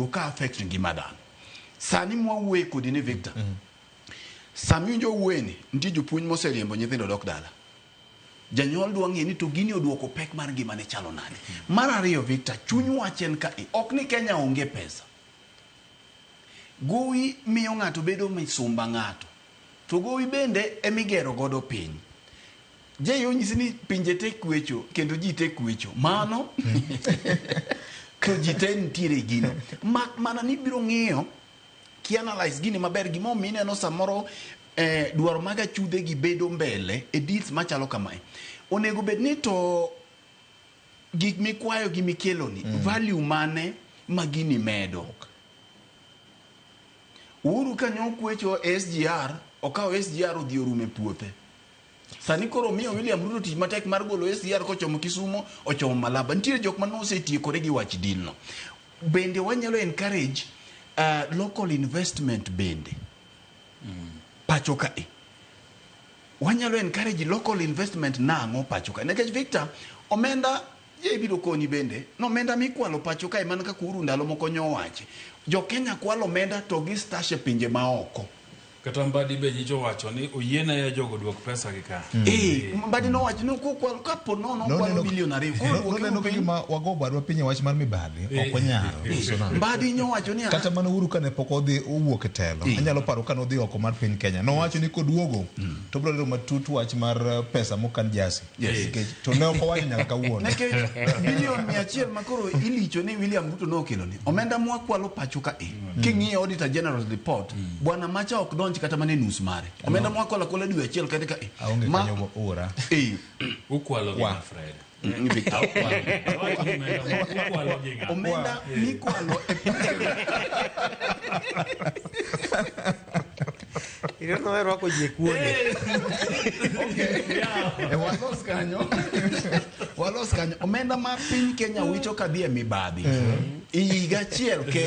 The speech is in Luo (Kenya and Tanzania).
go ka affect ngima dhano. Sani mwawuoye kodi ne Victor. Sami winjo wuoyeni nitie jopuonj moseriembo nyithindo dok dala. Janyuol dwa ng'e ni to gini oduoko pek mar ngima ne chalo nade. Mar ariyo Victor, chuny wachen ka ok ni Kenya onge pesa. Gowi miyo ng'ato bedo misumba ng'ato. To gowi bende emigero godo piny. Yo nyisi ni pinje te kwecho kendo ji te kwecho. Mano to ji te nitiere gino. Mana ni biro ng'iyo ki analyze gini maber gimo mineno samoro dwaro maga chudhe gi bedo mbele e deals machalo kamae. Onego bed ni to gik mikwayo gi mikelo ni value mane magini medo. Uhuru kanyo kwecho SGR okawo SGR odhi orume puothe. Sani koro miyo William Ruto tich matek mar golo SGR kochomo Kisumo ochomo Malaba. Nitiere jok ma nosetiekore gi wach deal no. Bende wanyalo encourage local investment bende. Pacho ka wanyalo encourage local investment nang'o pacho ka. Nekech Victor, omenda ye biro konyi bende. No omenda mikwalo pacho ka mana ka Uhuru ndalo moko nyowache. Jo Kenya kwalo omenda to gi stash e pinje maoko. Kata Mbadi be nyicho wacho ni oyiena ya jogo duok pesa gi ka. Mbadi no wacho ni kwalo kapo no kwalo milionary. No kima wago barua pinye wach mar mibadhi ok wanyalo. Mbadi nyo wacho ni kata mana Uhuru kane pok odhi owuok e telo. Anyalo paro kane odhi oko mar piny Kenya. No wacho ni koduogo to biro lero matut wach mar pesa mokan jasi. To ne ok owacho nyaka kawuono. Nekech bilion 100 makoro ilicho ni William Ruto no kelo ni. Omenda mwakwalo pacho ka king'iyo Auditor General report bwana Macha ok donji kata mane nus mare. Omenda mwakwalo kola dwe achiel kata ka aonge kanyo ora. Ukwalo gi Fred. Omenda mikwalo Io non ero con gli cuori. Walos kanyo. Omenda mar piny Kenya wicho kadhi e mibadhi. Iga chiel ke